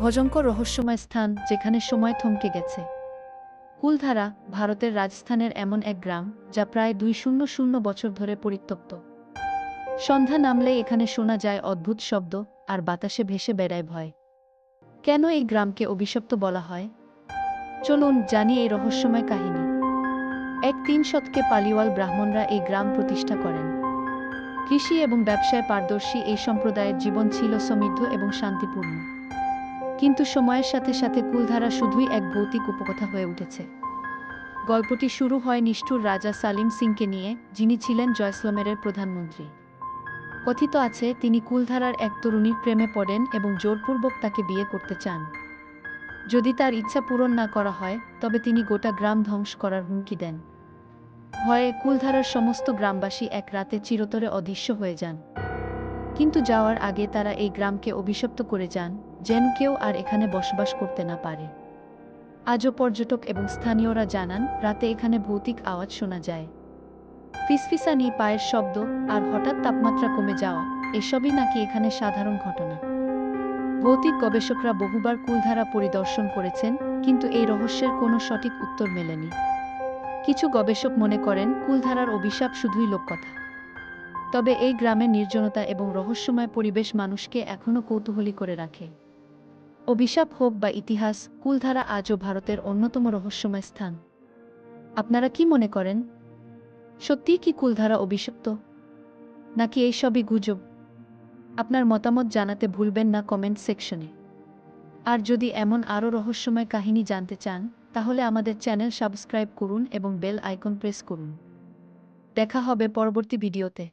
ভয়ঙ্কর রহস্যময় স্থান যেখানে সময় থমকে গেছে। কুলধারা ভারতের রাজস্থানের এমন এক গ্রাম যা প্রায় 200 বছর ধরে পরিত্যক্ত। সন্ধ্যা নামলেই এখানে শোনা যায় অদ্ভুত শব্দ আর বাতাসে ভেসে বেড়ায় ভয়। কেন এই গ্রামকে অভিশপ্ত বলা হয়? চলুন জানি এই রহস্যময় কাহিনী। 3 শতকে পালিওয়াল ব্রাহ্মণরা এই গ্রাম প্রতিষ্ঠা করেন। কৃষি এবং ব্যবসায় পারদর্শী এই সম্প্রদায়ের জীবন ছিল সমৃদ্ধ এবং শান্তিপূর্ণ। কিন্তু সময়ের সাথে সাথে কুলধারা শুধুই এক ভৌতিক উপকথা হয়ে উঠেছে। গল্পটি শুরু হয় নিষ্ঠুর রাজা সালিম সিংকে নিয়ে, যিনি ছিলেন জয়সলমেরের প্রধানমন্ত্রী। কথিত আছে তিনি কুলধারার এক তরুণীর প্রেমে পড়েন এবং জোরপূর্বক তাকে বিয়ে করতে চান। যদি তার ইচ্ছা পূরণ না করা হয় তবে তিনি গোটা গ্রাম ধ্বংস করার হুমকি দেন। ভয়ে কুলধারার সমস্ত গ্রামবাসী এক রাতে চিরতরে অদৃশ্য হয়ে যান। কিন্তু যাওয়ার আগে তারা এই গ্রামকে অভিশপ্ত করে যান, যেন কেউ আর এখানে বসবাস করতে না পারে। আজও পর্যটক এবং স্থানীয়রা জানান রাতে এখানে ভৌতিক আওয়াজ শোনা যায়, ফিসফিসানি, পায়ের শব্দ আর হঠাৎ তাপমাত্রা কমে যাওয়া। এসবই নাকি এখানে সাধারণ ঘটনা। ভৌতিক গবেষকরা বহুবার কুলধারা পরিদর্শন করেছেন, কিন্তু এই রহস্যের কোনো সঠিক উত্তর মেলেনি। কিছু গবেষক মনে করেন কুলধারার অভিশাপ শুধুই লোককথা। তবে এই গ্রামের নির্জনতা এবং রহস্যময় পরিবেশ মানুষকে এখনও কৌতূহলী করে রাখে। অভিশাপ হোক বা ইতিহাস, কুলধারা আজও ভারতের অন্যতম রহস্যময় স্থান। আপনারা কি মনে করেন? সত্যিই কি কুলধারা অভিশপ্ত, নাকি এই সবই গুজব? আপনার মতামত জানাতে ভুলবেন না কমেন্ট সেকশনে। আর যদি এমন আরও রহস্যময় কাহিনী জানতে চান, তাহলে আমাদের চ্যানেল সাবস্ক্রাইব করুন এবং বেল আইকন প্রেস করুন। দেখা হবে পরবর্তী ভিডিওতে।